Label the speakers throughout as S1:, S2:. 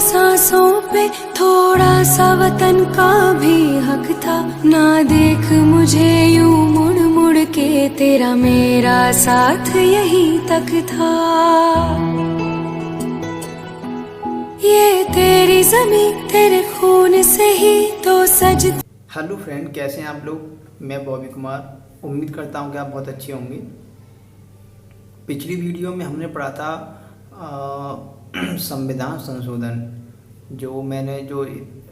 S1: सांसों पे थोड़ा सा वतन का भी हक था। ना देख मुझे यूं मुड़ मुड़ के, तेरा मेरा साथ यहीं तक था। ये तेरी ज़मीं तेरे खून से ही तो सज।
S2: हेलो फ्रेंड, कैसे हैं आप लोग। मैं बॉबी कुमार। उम्मीद करता हूं कि आप बहुत अच्छे होंगे। पिछली वीडियो में हमने पढ़ा था संविधान संशोधन। जो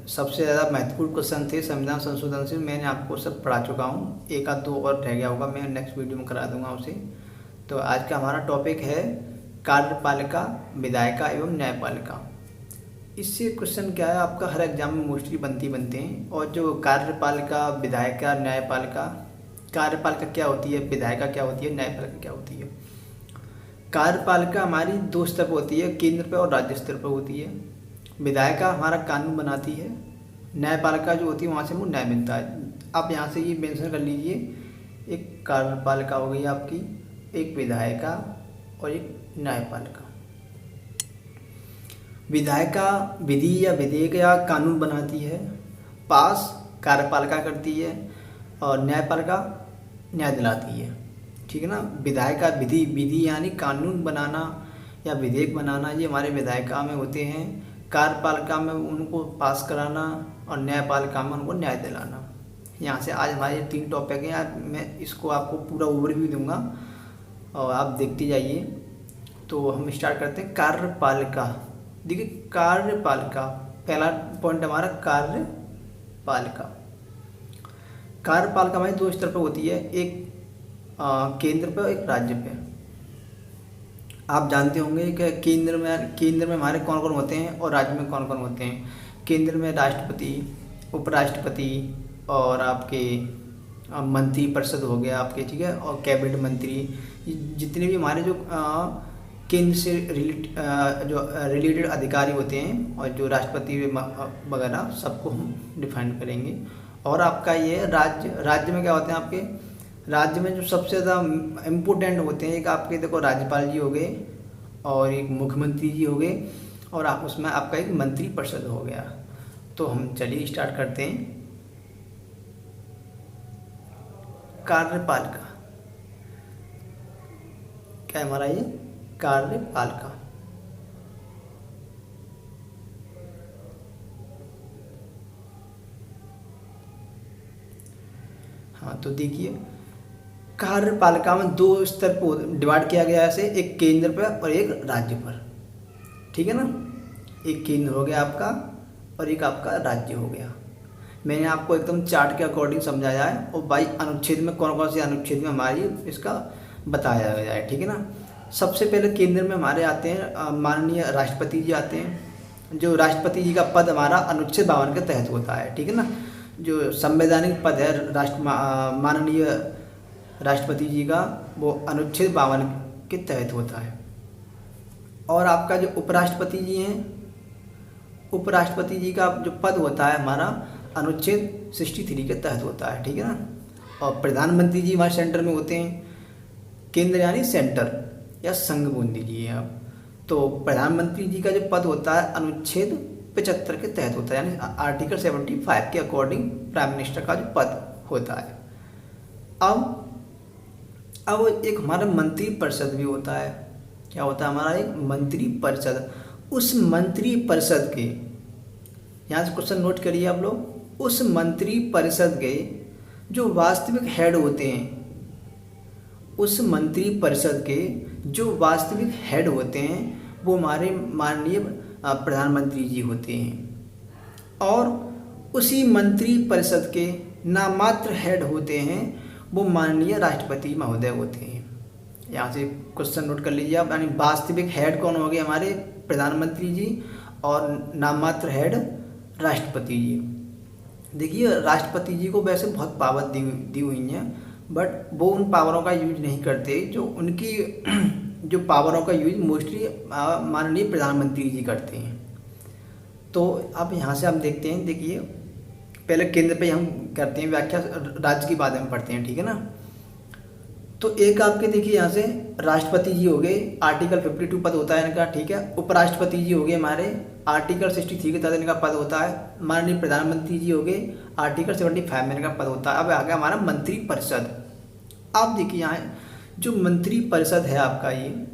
S2: सबसे ज़्यादा महत्वपूर्ण क्वेश्चन थे संविधान संशोधन से, मैंने आपको सब पढ़ा चुका हूं। एक आध दो और रह गया होगा, मैं नेक्स्ट वीडियो में करा दूंगा उसे। तो आज का हमारा टॉपिक है कार्यपालिका, विधायिका एवं न्यायपालिका। इससे क्वेश्चन क्या है, आपका हर एग्जाम में मोस्टली बनते हैं। और जो कार्यपालिका, विधायिका, न्यायपालिका, कार्यपालिका क्या होती है, विधायिका क्या होती है, न्यायपालिका क्या होती है। कार्यपालिका हमारी दो स्तर पर होती है, केंद्र पर और राज्य स्तर पर होती है। विधायिका हमारा कानून बनाती है। न्यायपालिका जो होती है वहाँ से हमको न्याय मिलता है। आप यहाँ से ये मेंशन कर लीजिए, एक कार्यपालिका हो गई आपकी, एक विधायिका और एक न्यायपालिका। विधायिका विधि या विधेयक या कानून बनाती है, पास कार्यपालिका करती है, और न्यायपालिका न्याय दिलाती है। ठीक है ना। विधायिका विधि यानी कानून बनाना या विधेयक बनाना, ये हमारे विधायिका में होते हैं। कार्यपालिका में उनको पास कराना और न्यायपालिका में उनको न्याय दिलाना। यहाँ से आज हमारे 3 टॉपिक हैं यार। मैं इसको आपको पूरा ओवरव्यू दूंगा और आप देखते जाइए। तो हम स्टार्ट करते हैं। कार्यपालिका, देखिए कार्यपालिका, पहला पॉइंट हमारा कार्यपालिका। कार्यपालिका हमारी दो स्तर पर होती है, एक केंद्र पे और एक राज्य पे। आप जानते होंगे कि केंद्र में हमारे कौन कौन होते हैं और राज्य में कौन कौन होते हैं। केंद्र में राष्ट्रपति, उपराष्ट्रपति और आपके मंत्री परिषद हो गया आपके, ठीक है, और कैबिनेट मंत्री। जितने भी हमारे जो केंद्र से रिलेटेड अधिकारी होते हैं और जो राष्ट्रपति वगैरह, सबको हम डिफाइन करेंगे। और आपका ये राज्य में क्या होते हैं आपके, राज्य में जो सबसे ज़्यादा इम्पोर्टेंट होते हैं, एक आपके देखो राज्यपाल जी हो गए और एक मुख्यमंत्री जी हो गए, और उसमें आपका एक मंत्री परिषद हो गया। तो हम चलिए स्टार्ट करते हैं। कार्यपालिका क्या है हमारा, ये कार्यपालिका। हाँ, तो देखिए कार्यपालिका में दो स्तर पर डिवाइड किया गया है ऐसे, एक केंद्र पर और एक राज्य पर। ठीक है ना। एक केंद्र हो गया आपका और एक आपका राज्य हो गया। मैंने आपको एकदम चार्ट के अकॉर्डिंग समझाया है, और बाई अनुच्छेद में कौन कौन से अनुच्छेद में हमारी इसका बताया गया है। ठीक है ना। सबसे पहले केंद्र में हमारे आते हैं माननीय राष्ट्रपति जी आते हैं। जो राष्ट्रपति जी का पद हमारा अनुच्छेद 52 के तहत होता है। ठीक है ना। जो संवैधानिक पद है माननीय राष्ट्रपति जी का, वो अनुच्छेद 52 के तहत होता है। और आपका जो उपराष्ट्रपति जी हैं, उपराष्ट्रपति जी का जो पद होता है हमारा अनुच्छेद 63 के तहत होता है। ठीक है ना। और प्रधानमंत्री जी हमारे सेंटर में होते हैं। केंद्र यानी सेंटर या संघ बोल दीजिए आप। तो प्रधानमंत्री जी का जो पद होता है अनुच्छेद 75 के तहत होता है, यानी आर्टिकल 75 के अकॉर्डिंग प्राइम मिनिस्टर का जो पद होता है। अब एक हमारा मंत्री परिषद भी होता है। क्या होता है हमारा, एक मंत्री परिषद। उस मंत्री परिषद के, यहाँ से क्वेश्चन नोट करिए आप लोग, उस मंत्री परिषद के जो वास्तविक हेड होते हैं, उस मंत्री परिषद के जो वास्तविक हेड होते हैं, वो हमारे माननीय प्रधानमंत्री जी होते हैं। और उसी मंत्री परिषद के नामात्र हेड होते हैं, वो माननीय राष्ट्रपति महोदय होते हैं। यहाँ से क्वेश्चन नोट कर लीजिए आप। यानी वास्तविक हेड कौन हो गए हमारे, प्रधानमंत्री जी, और नाममात्र हेड राष्ट्रपति जी। देखिए राष्ट्रपति जी को वैसे बहुत पावर दी हुई हैं, बट वो उन पावरों का यूज नहीं करते। जो उनकी जो पावरों का यूज मोस्टली माननीय प्रधानमंत्री जी करते हैं। तो अब यहाँ से हम देखते हैं, देखिए पहले केंद्र पे हम करते हैं व्याख्या, राज्य के बारे में पढ़ते हैं। ठीक है ना। तो एक आपके देखिए यहाँ से राष्ट्रपति जी हो गए, आर्टिकल 52 पद होता है इनका, ठीक है। उपराष्ट्रपति जी हो गए हमारे, आर्टिकल 63 के तहत इनका पद होता है। माननीय प्रधानमंत्री जी हो गए, आर्टिकल 75 में इनका पद होता है। अब आ गया हमारा मंत्रिपरिषद। आप देखिए यहाँ जो मंत्रिपरिषद है आपका, ये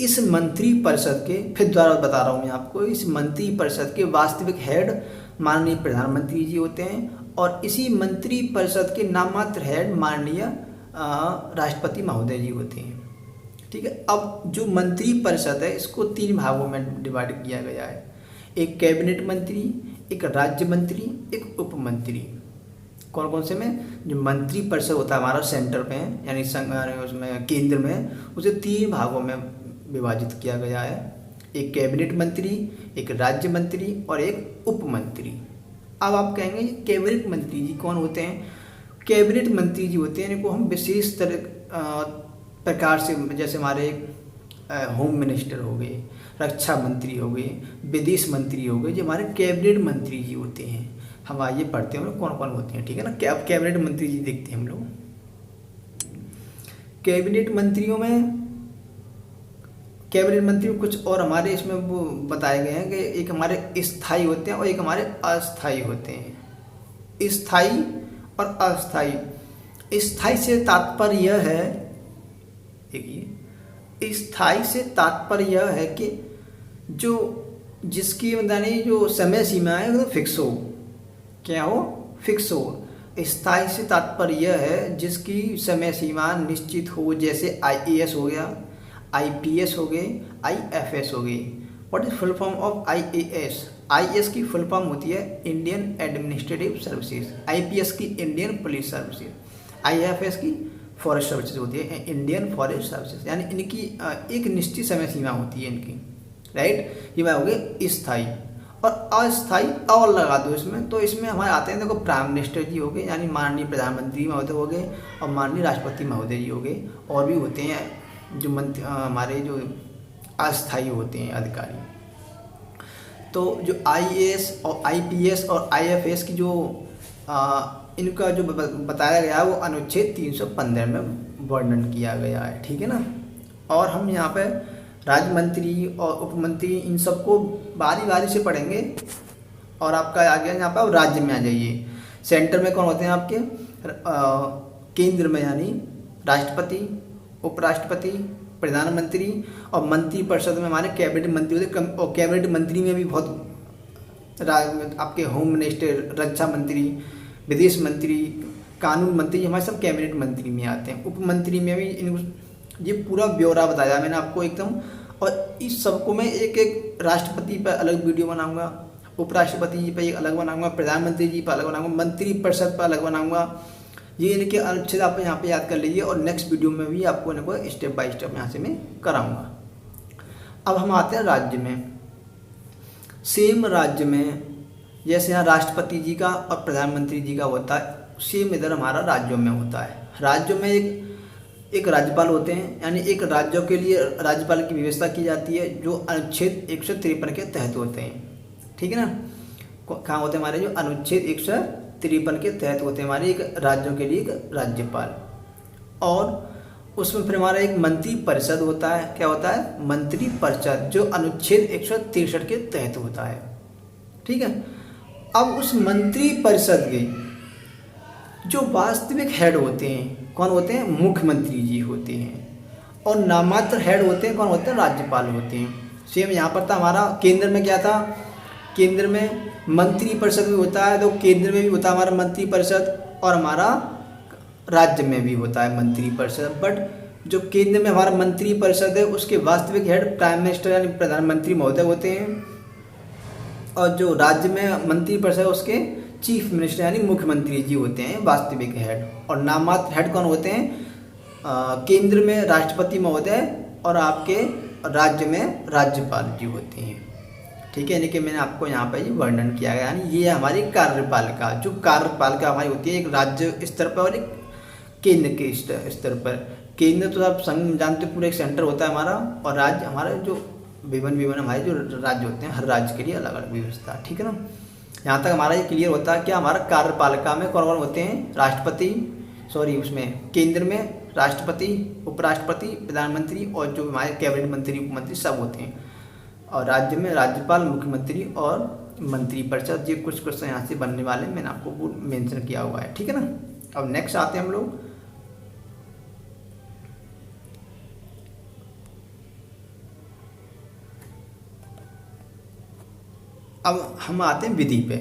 S2: इस मंत्रिपरिषद के, फिर दोबारा बता रहा हूँ मैं आपको, इस मंत्रिपरिषद के वास्तविक हेड माननीय प्रधानमंत्री जी होते हैं, और इसी मंत्रिपरिषद के नाममात्र हेड माननीय राष्ट्रपति महोदय जी होते हैं, ठीक है। अब जो मंत्रिपरिषद है इसको 3 भागों में डिवाइड किया गया है, एक कैबिनेट मंत्री, एक राज्य मंत्री, एक उप मंत्री। कौन कौन से में? जो मंत्रिपरिषद होता है हमारा सेंटर पे है, यानी उसमें केंद्र में, उसे 3 भागों में विभाजित किया गया है, एक कैबिनेट मंत्री, एक राज्य मंत्री और एक उप मंत्री। अब आप कहेंगे कैबिनेट मंत्री जी कौन होते हैं? कैबिनेट मंत्री जी होते हैं, इनको हम विशेष प्रकार से, जैसे हमारे होम मिनिस्टर हो गए, रक्षा मंत्री हो गए, विदेश मंत्री हो गए, जो हमारे कैबिनेट मंत्री जी होते हैं। हम आइए पढ़ते हैं कौन कौन होते हैं, ठीक है ना। अब कैबिनेट मंत्री जी देखते हैं हम लोग। कैबिनेट मंत्रियों में कुछ और हमारे इसमें वो बताए गए हैं कि एक हमारे स्थायी होते हैं और एक हमारे अस्थायी होते हैं। स्थायी और अस्थायी। स्थायी से तात्पर्य यह है, देखिए स्थायी से तात्पर्य यह है कि जो जिसकी मतलब जो समय सीमा है वो फिक्स हो, क्या हो? फिक्स हो। स्थायी से तात्पर्य यह है जिसकी समय सीमा निश्चित हो, जैसे IAS हो गया, IPS हो गए, IFS हो गए। What is full form of IAS? IAS की फुल फॉर्म होती है इंडियन एडमिनिस्ट्रेटिव सर्विसेज, IPS की इंडियन पुलिस सर्विसेज, IFS की फॉरेस्ट सर्विसेज होती है, इंडियन फॉरेस्ट सर्विसेज। यानी इनकी एक निश्चित समय सीमा होती है इनकी, राइट। ये हो गए स्थायी। और अस्थायी और लगा दो इसमें, तो इसमें हमारे आते हैं, देखो प्राइम मिनिस्टर जी हो गए, यानी माननीय प्रधानमंत्री महोदय हो गए, और माननीय राष्ट्रपति महोदय जी हो गए, और भी होते हैं जो हमारे जो अस्थायी होते हैं अधिकारी। तो जो IAS और IPS और IFS की जो इनका जो बताया गया है वो अनुच्छेद 315 में वर्णन किया गया है, ठीक है ना। और हम यहाँ पे राज्य मंत्री और उप मंत्री इन सबको बारी बारी से पढ़ेंगे। और आपका आ गया यहाँ पर राज्य में आ जाइए। सेंटर में कौन होते हैं आपके? केंद्र में यानी राष्ट्रपति, उपराष्ट्रपति, प्रधानमंत्री, और मंत्रिपरिषद में हमारे कैबिनेट मंत्री होते हैं। और कैबिनेट मंत्री में भी बहुत आपके होम मिनिस्टर, रक्षा मंत्री, विदेश मंत्री, कानून मंत्री, हमारे सब कैबिनेट मंत्री में आते हैं। उप मंत्री में भी ये पूरा ब्यौरा बताया मैंने आपको एकदम। और इस सबको मैं एक एक राष्ट्रपति पर अलग वीडियो बनाऊंगा, उपराष्ट्रपति जी पर एक अलग बनाऊंगा, प्रधानमंत्री जी पर अलग बनाऊंगा, मंत्रिपरिषद पर अलग बनाऊंगा। ये इनके अनुच्छेद आप यहाँ पे याद कर लीजिए, और नेक्स्ट वीडियो में भी आपको इनको स्टेप बाय स्टेप यहाँ से मैं कराऊंगा। अब हम आते हैं राज्य में। सेम राज्य में जैसे यहाँ राष्ट्रपति जी का और प्रधानमंत्री जी का होता है, सेम इधर हमारा राज्यों में होता है। राज्यों में एक राज्यपाल होते हैं, यानी एक राज्यों के लिए राज्यपाल की व्यवस्था की जाती है, जो अनुच्छेद 153 के तहत होते हैं, ठीक है ना। कहाँ होते हैं हमारे? जो अनुच्छेद 153 के तहत होते हैं हमारे एक राज्यों के लिए एक राज्यपाल। और उसमें फिर हमारा एक मंत्रिपरिषद होता है। क्या होता है? मंत्रिपरिषद, जो अनुच्छेद 163 के तहत होता है, ठीक है। अब उस मंत्रिपरिषद के जो वास्तविक हेड होते हैं कौन होते हैं? मुख्यमंत्री जी होते हैं। और नामात्र हेड होते हैं कौन होते हैं? राज्यपाल होते हैं। सेम यहाँ पर था हमारा केंद्र में क्या था? केंद्र में मंत्रिपरिषद भी होता है, तो केंद्र में भी होता है हमारा मंत्रिपरिषद, और हमारा राज्य में भी होता है मंत्रिपरिषद। बट जो केंद्र में हमारा मंत्रिपरिषद है उसके वास्तविक हेड प्राइम मिनिस्टर यानी प्रधानमंत्री महोदय होते हैं, और जो राज्य में मंत्रिपरिषद उसके चीफ मिनिस्टर यानी मुख्यमंत्री जी होते हैं वास्तविक हेड। और नाममात्र हेड कौन होते हैं? केंद्र में राष्ट्रपति महोदय, और आपके राज्य में राज्यपाल जी होते हैं, ठीक है। यानी कि मैंने आपको यहाँ पर ये वर्णन किया गया, यानी ये हमारी कार्यपालिका, जो कार्यपालिका हमारी होती है एक राज्य स्तर पर और एक केंद्र के स्तर पर। केंद्र तो आप संघ जानते पूरा एक सेंटर होता है हमारा, और राज्य हमारे जो विभिन्न हमारे जो राज्य होते हैं, हर राज्य के लिए अलग अलग व्यवस्था, ठीक है ना। यहाँ तक हमारा ये क्लियर होता है कि हमारा कार्यपालिका में कौन कौन होते हैं? राष्ट्रपति, सॉरी उसमें केंद्र में राष्ट्रपति, उपराष्ट्रपति, प्रधानमंत्री और जो हमारे कैबिनेट मंत्री, उपमंत्री सब होते हैं। और राज्य में राज्यपाल, मुख्यमंत्री और मंत्रिपरिषद। ये कुछ क्वेश्चन यहाँ से बनने वाले हैं, मैंने आपको वो मेंशन किया हुआ है, ठीक है ना। अब नेक्स्ट आते हैं हम लोग अब हम आते हैं विधि पे।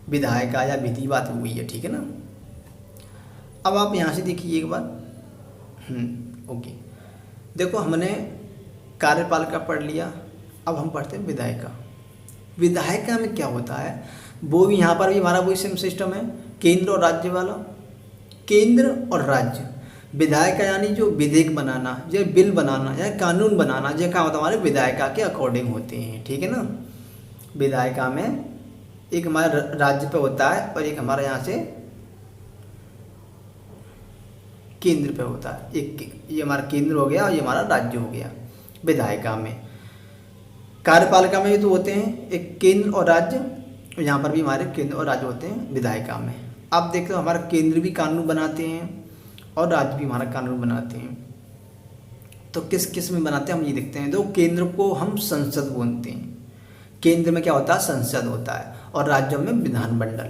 S2: विधायिका या विधि बात हुई है, ठीक है ना। अब आप यहाँ से देखिए एक बार, ओके, देखो हमने कार्यपालिका पढ़ लिया, अब हम पढ़ते हैं विधायिका। विधायिका में क्या होता है, वो भी यहाँ पर भी हमारा वही सेम सिस्टम है, केंद्र और राज्य वाला। केंद्र और राज्य, विधायिका यानी जो विधेयक बनाना या बिल बनाना या कानून बनाना, ये क्या होता है हमारे विधायिका के अकॉर्डिंग होते हैं, ठीक है ना। विधायिका में एक हमारा राज्य पे होता है और एक हमारा यहाँ से केंद्र पे होता है। एक ये हमारा केंद्र हो गया और ये हमारा राज्य हो गया विधायिका में। कार्यपालिका में भी तो होते हैं एक केंद्र और राज्य, और यहाँ पर भी हमारे केंद्र और राज्य होते हैं विधायिका में। आप देखते हो हमारा केंद्र भी कानून बनाते हैं और राज्य भी हमारा कानून बनाते हैं। तो किस किस में बनाते हैं हम ये देखते हैं। तो केंद्र को हम संसद बोलते हैं, केंद्र में क्या होता है संसद होता है, और राज्यों में विधानमंडल।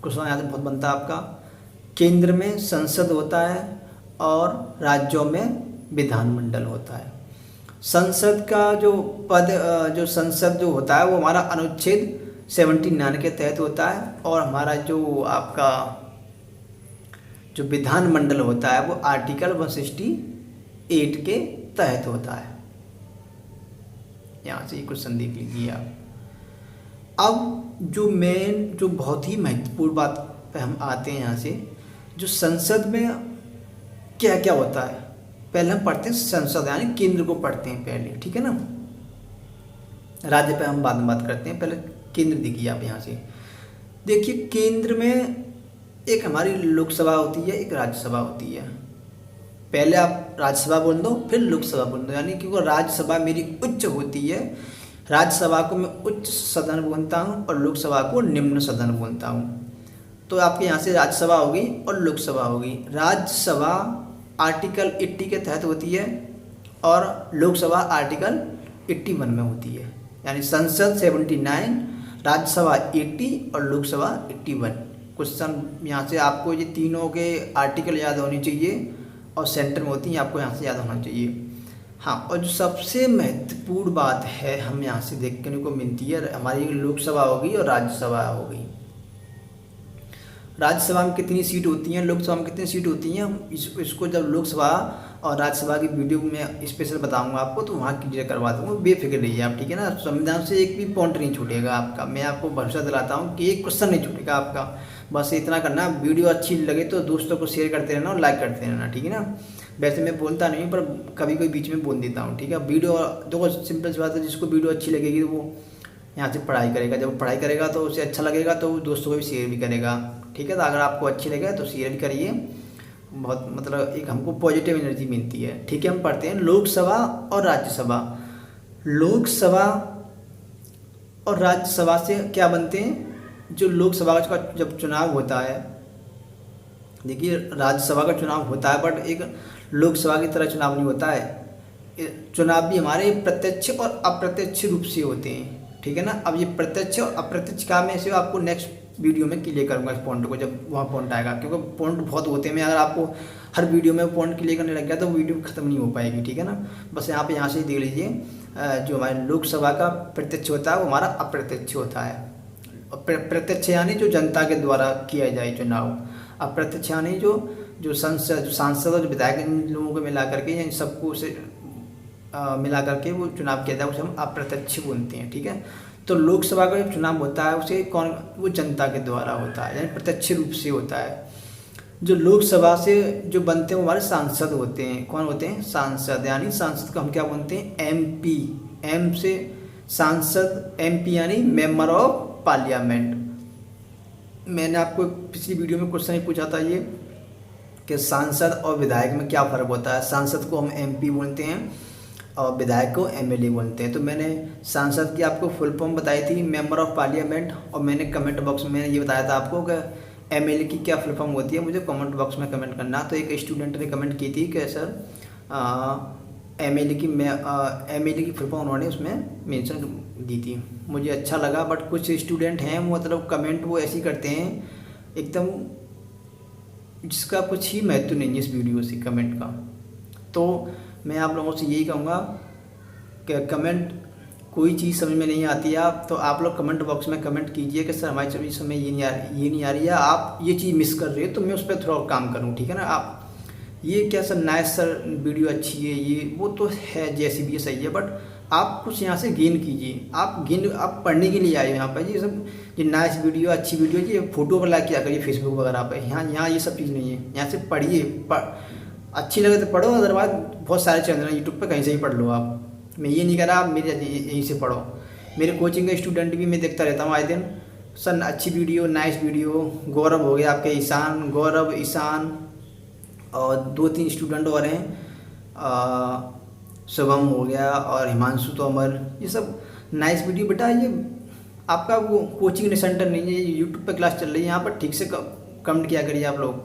S2: क्वेश्चन यहाँ से बहुत बनता है आपका, केंद्र में संसद होता है और राज्यों में विधानमंडल होता है। संसद का जो पद जो संसद जो होता है वो हमारा अनुच्छेद 79 के तहत होता है, और हमारा जो आपका जो विधानमंडल होता है वो आर्टिकल 168 के तहत होता है। यहाँ से ये क्वेश्चन देख लीजिए आप। अब जो मेन जो बहुत ही महत्वपूर्ण बात पे हम आते हैं यहाँ से, जो संसद में क्या क्या होता है। पहले हम पढ़ते हैं संसद यानी केंद्र को पढ़ते हैं पहले, ठीक है ना। राज्य पे हम बाद में बात करते हैं, पहले केंद्र देखिए आप। यहाँ से देखिए केंद्र में एक हमारी लोकसभा होती है, एक राज्यसभा होती है। पहले आप राज्यसभा बोल दो फिर लोकसभा बोल दो, यानी क्योंकि राज्यसभा मेरी उच्च होती है, राज्यसभा को मैं उच्च सदन बोलता हूँ और लोकसभा को निम्न सदन बोलता हूँ। तो आपके यहाँ से राज्यसभा होगी और लोकसभा होगी। राज्यसभा आर्टिकल 80 के तहत होती है और लोकसभा आर्टिकल 81 में होती है, यानी संसद 79, राज्यसभा 80 और लोकसभा 81। क्वेश्चन यहाँ से आपको ये तीनों के आर्टिकल याद होने चाहिए और सेंटर में होती हैं, आपको यहाँ से याद होना चाहिए। हाँ, और जो सबसे महत्वपूर्ण बात है हम यहाँ से देखने को मिलती है, हमारी लोकसभा होगी और राज्यसभा होगी। राज्यसभा में कितनी सीट होती हैं, लोकसभा में कितनी सीट होती हैं, इसको जब लोकसभा और राज्यसभा की वीडियो में स्पेशल बताऊंगा आपको, तो वहाँ क्लियर करवा दूँगा, बेफिक्र रहिए आप, ठीक है ना। संविधान से एक भी पॉइंट नहीं छूटेगा आपका, मैं आपको भरोसा दिलाता हूँ कि एक क्वेश्चन नहीं छूटेगा आपका। बस इतना करना, वीडियो अच्छी लगे तो दोस्तों को शेयर करते रहना और लाइक करते रहना, ठीक है ना। वैसे मैं बोलता नहीं पर कभी कोई बीच में बोल देता हूँ, ठीक है। वीडियो देखो सिंपल सी बात है, जिसको वीडियो अच्छी लगेगी तो वो यहाँ से पढ़ाई करेगा, जब पढ़ाई करेगा तो उसे अच्छा लगेगा तो दोस्तों को भी शेयर भी करेगा, ठीक है। तो अगर आपको अच्छी लगे तो शेयर भी करिए, बहुत मतलब एक हमको पॉजिटिव एनर्जी मिलती है, ठीक है। हम पढ़ते हैं लोकसभा और राज्यसभा। लोकसभा और राज्यसभा से क्या बनते हैं, जो लोकसभा का जब चुनाव होता है, देखिए राज्यसभा का चुनाव होता है बट एक लोकसभा की तरह चुनाव नहीं होता है। चुनाव भी हमारे प्रत्यक्ष और अप्रत्यक्ष रूप से होते हैं, ठीक है ना। अब ये प्रत्यक्ष और अप्रत्यक्ष का मैं इसे आपको नेक्स्ट वीडियो में क्लियर करूंगा इस पॉइंट को, जब वहाँ पॉइंट आएगा, क्योंकि पॉइंट बहुत होते हैं। मैं अगर आपको हर वीडियो में पॉइंट क्लियर करने लग गया तो वीडियो खत्म नहीं हो पाएगी, ठीक है ना। बस यहाँ से ही देख लीजिए, जो हमारे लोकसभा का प्रत्यक्ष होता है वो हमारा अप्रत्यक्ष होता है। प्रत्यक्ष यानी जो जनता के द्वारा किया जाए चुनाव, अप्रत्यक्ष यानी जो सांसद और विधायक इन लोगों को मिला करके या इन सबको उसे मिला करके वो चुनाव किया जाए, उसे हम अप्रत्यक्ष बोलते हैं, ठीक है। तो लोकसभा का जो चुनाव होता है उसे वो जनता के द्वारा होता है, यानी प्रत्यक्ष रूप से होता है। जो लोकसभा से जो बनते हैं वो हमारे सांसद होते हैं। कौन होते हैं, सांसद, यानी सांसद को हम क्या बोलते हैं, MP। एम से सांसद, MP यानी मेंबर ऑफ पार्लियामेंट। मैंने आपको पिछली वीडियो में क्वेश्चन ही पूछा था ये कि सांसद और विधायक में क्या फ़र्क होता है। सांसद को हम MP बोलते हैं और विधायक को MLA बोलते हैं। तो मैंने सांसद की आपको फुल फॉर्म बताई थी, मेंबर ऑफ पार्लियामेंट, और मैंने कमेंट बॉक्स में ये बताया था आपको कि MLA की क्या फुल फॉर्म होती है मुझे कमेंट बॉक्स में कमेंट करना। तो एक स्टूडेंट ने कमेंट की थी कि सर MLA की फुल फॉर्म उन्होंने उसमें मेंशन दी थी, मुझे अच्छा लगा। बट कुछ स्टूडेंट हैं वो मतलब कमेंट वो ऐसी करते हैं एकदम जिसका कुछ ही महत्व नहीं है इस वीडियो से कमेंट का। तो मैं आप लोगों से यही कहूँगा कि कमेंट कोई चीज़ समझ में नहीं आती है आप तो आप लोग कमेंट बॉक्स में कमेंट कीजिए कि सर हमारी चीज़ समझ ये नहीं आ रही है, आप ये चीज़ मिस कर रहे हो तो मैं उस पर थोड़ा काम करूँ, ठीक है ना। आप ये क्या सर नाइस सर वीडियो अच्छी है, ये वो तो है जैसी भी सही है, बट आप कुछ यहाँ से गेन कीजिए। आप पढ़ने के लिए आए हो यहाँ पर, ये सब ये नाइस वीडियो अच्छी वीडियो ये फ़ोटो पर लाइक किया करिए फेसबुक वगैरह पर। यहाँ ये सब चीज़ नहीं है, यहाँ से पढ़िए, अच्छी लगे तो पढ़ो, अदरवाइज बहुत सारे चैनल हैं यूट्यूब पर, कहीं से ही पढ़ लो आप। मैं ये नहीं कह रहा आप मेरे यहीं से पढ़ो, मेरे कोचिंग का स्टूडेंट भी मैं देखता रहता हूँ आए दिन, सर अच्छी वीडियो नाइस वीडियो। गौरव हो गया आपके, गौरव ईशान और 2-3 स्टूडेंट और हैं, शुभम हो गया और हिमांशु तोमर, ये सब नाइस वीडियो। बेटा ये आपका वो कोचिंग सेंटर नहीं है, ये यूट्यूब पर क्लास चल रही है, यहाँ पर ठीक से कमेंट किया करिए आप लोग,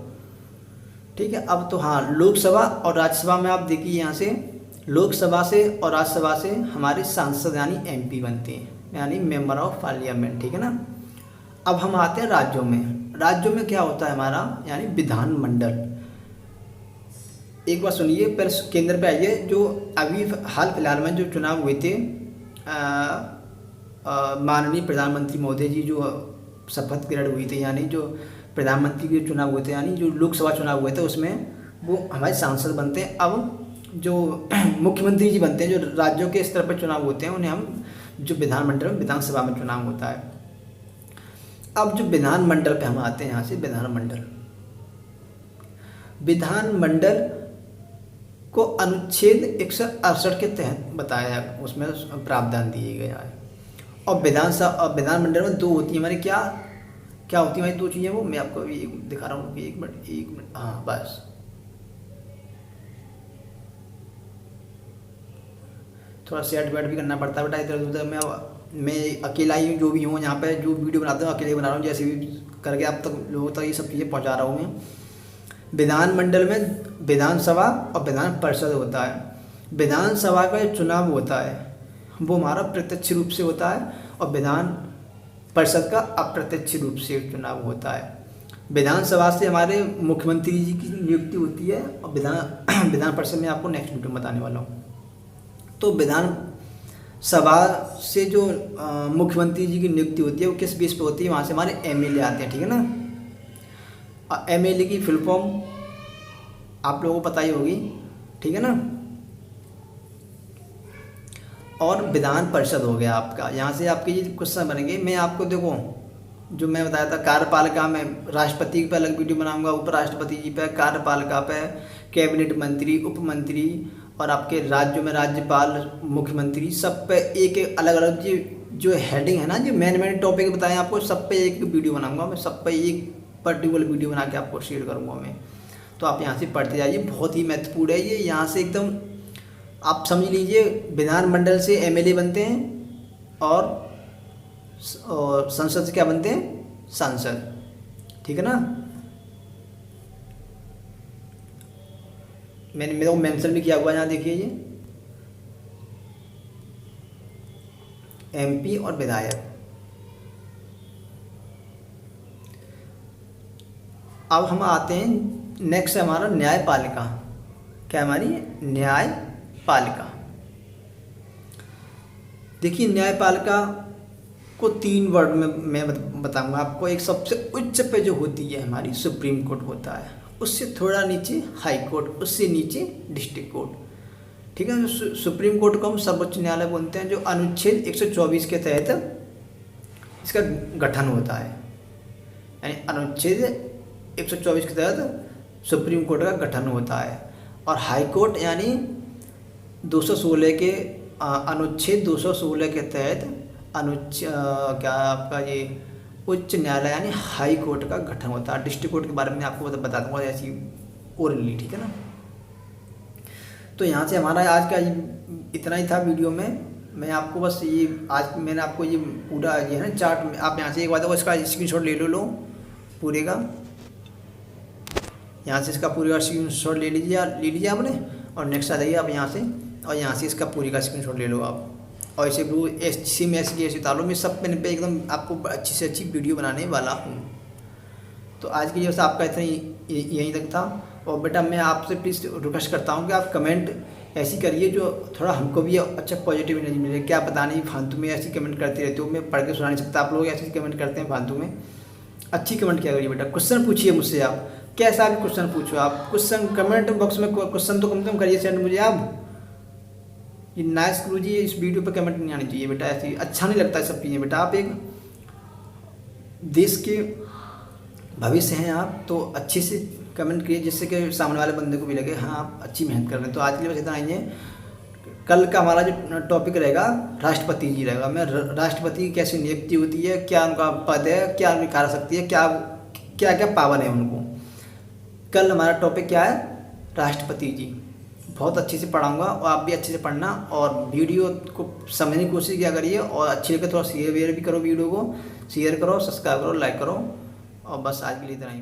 S2: ठीक है। अब तो हाँ, लोकसभा और राज्यसभा में आप देखिए, यहाँ से लोकसभा से और राज्यसभा से हमारे सांसद यानी MP बनते हैं, यानी मेंबर ऑफ पार्लियामेंट, ठीक है ना। अब हम आते हैं राज्यों में। राज्यों में क्या होता है हमारा, यानी विधानमंडल। एक बार सुनिए, पर केंद्र पे आइए। जो अभी हाल फिलहाल में जो चुनाव हुए थे, माननीय प्रधानमंत्री महोदय जी जो शपथ ग्रहण हुई थी, यानी जो प्रधानमंत्री के चुनाव हुए थे, यानी जो लोकसभा चुनाव हुए थे, उसमें वो हमारे सांसद बनते हैं। अब जो मुख्यमंत्री जी बनते हैं, जो राज्यों के स्तर पर चुनाव होते हैं, उन्हें हम जो विधानमंडल में विधानसभा में चुनाव होता है। अब जो विधानमंडल पे हम आते हैं, यहाँ से विधानमंडल को अनुच्छेद 168 के तहत बताया, उसमें प्रावधान दिए गया है। और विधानमंडल में 2 होती है हमारी, क्या होती है हमारी 2 चीज़ें, वो मैं आपको अभी दिखा रहा हूँ। एक मिनट, हाँ बस, थोड़ा सेट वेट भी करना पड़ता है बेटा, इधर उधर मैं अकेला ही जो भी हूँ यहाँ पे, जो वीडियो बनाता हूँ अकेले बना रहा हूँ, जैसे भी करके आप तक लोगों तक ये सब चीज़ें पहुँचा रहा हूँ मैं। विधानमंडल में विधानसभा और विधान परिषद होता है। विधानसभा का जो चुनाव होता है वो हमारा प्रत्यक्ष रूप से होता है, और विधान परिषद का अप्रत्यक्ष रूप से चुनाव होता है। विधानसभा से हमारे मुख्यमंत्री जी की नियुक्ति होती है, और विधान परिषद में आपको नेक्स्ट वीडियो में बताने वाला हूँ। तो विधानसभा से जो मुख्यमंत्री जी की नियुक्ति होती है वो किस बेस पे होती है, वहाँ से हमारे MLA आते हैं, ठीक है ना। MLA की फुल फॉर्म आप लोगों को पता ही होगी, ठीक है ना। और विधान परिषद हो गया आपका, यहाँ से आपके ये क्वेश्चन बनेंगे। मैं आपको देखो जो मैं बताया था, कार्यपालिका में राष्ट्रपति पे अलग वीडियो बनाऊंगा, उपराष्ट्रपति जी पे, कार्यपालिका पे, कैबिनेट मंत्री, उप मंत्री, और आपके राज्यों में राज्यपाल, मुख्यमंत्री, सब पे एक एक अलग अलग जो हेडिंग है ना, जो मेन टॉपिक बताएं आपको, सब पे एक वीडियो बनाऊंगा मैं, सब पे एक पर्टिकुलर वीडियो बना के आपको शेयर करूंगा मैं। तो आप यहाँ से पढ़ते जाइए, बहुत ही महत्वपूर्ण है ये। यहाँ से एकदम आप समझ लीजिए, विधानमंडल से MLA बनते हैं, और संसद से क्या बनते हैं, सांसद, ठीक है ना। मेरे को मेंशन भी किया हुआ यहाँ देखिए, ये MP और विधायक। अब हम आते हैं नेक्स्ट, हमारा न्यायपालिका। क्या हमारी न्यायपालिका, देखिए न्यायपालिका को 3 वर्ड में मैं बताऊंगा आपको। एक सबसे उच्च पे जो होती है हमारी सुप्रीम कोर्ट होता है, उससे थोड़ा नीचे हाई कोर्ट, उससे नीचे डिस्ट्रिक्ट कोर्ट, ठीक है। जो सुप्रीम कोर्ट को हम सर्वोच्च न्यायालय बोलते हैं, जो अनुच्छेद 124 के तहत इसका गठन होता है, यानी अनुच्छेद 124 के तहत सुप्रीम कोर्ट का गठन होता है। और हाई कोर्ट यानी 216 के अनुच्छेद 216 के तहत क्या आपका ये उच्च न्यायालय यानी हाई कोर्ट का गठन होता है। डिस्ट्रिक्ट कोर्ट के बारे में आपको बता दूंगा ऐसी ओरली, ठीक है ना। तो यहाँ से हमारा आज का इतना ही था वीडियो में। मैं आपको बस ये आज मैंने आपको ये पूरा ये है ना चार्ट, आप यहाँ से एक बात है इसका स्क्रीनशॉट ले लो पूरे का, यहाँ से इसका पूरे का स्क्रीनशॉट ले लीजिए आपने, और नेक्स्ट आ जाइए आप यहाँ से, और यहाँ से इसका पूरे का स्क्रीनशॉट ले लो आप, और इसे ब्लू एस में ऐसे उतारो। मैं सब मैंने पे एकदम आपको अच्छी से अच्छी वीडियो बनाने वाला हूँ। तो आज की वीडियो आपका इतना यहीं तक था। और बेटा मैं आपसे प्लीज़ रिक्वेस्ट करता हूँ कि आप कमेंट ऐसी करिए जो थोड़ा हमको भी अच्छा पॉजिटिव एनर्जी मिले। क्या पता नहीं फालतू में ऐसी कमेंट करते रहते हो, मैं पढ़ के सुना नहीं सकता, आप लोग ऐसे कमेंट करते हैं फालतू में। अच्छी कमेंट क्या करिए बेटा, क्वेश्चन पूछिए मुझसे, आप कैसा भी क्वेश्चन पूछो, आप क्वेश्चन कमेंट बॉक्स में क्वेश्चन तो कम से कम करिए सेंड मुझे आप। ये नाइस गुरु जी, इस वीडियो पे कमेंट नहीं आनी चाहिए बेटा, ऐसी अच्छा नहीं लगता है सब चीज़ें बेटा। आप एक देश के भविष्य हैं आप, तो अच्छे से कमेंट करिए जिससे कि सामने वाले बंदे को भी लगे हाँ आप अच्छी मेहनत कर रहे हैं। तो आज के लिए बस इतना ही है। कल का हमारा जो टॉपिक रहेगा राष्ट्रपति जी रहेगा। मैं राष्ट्रपति की कैसी नियुक्ति होती है, क्या उनका पद है, क्या उनकी कार्यशक्ति है, क्या क्या क्या पावर है उनको। कल हमारा टॉपिक क्या है, राष्ट्रपति जी। बहुत अच्छे से पढ़ाऊंगा और आप भी अच्छे से पढ़ना, और वीडियो को समझने की कोशिश किया करिए, और अच्छे लगे थोड़ा शेयर भी करो, वीडियो को शेयर करो, सब्सक्राइब करो, लाइक करो, और बस आज के लिए इतना ही।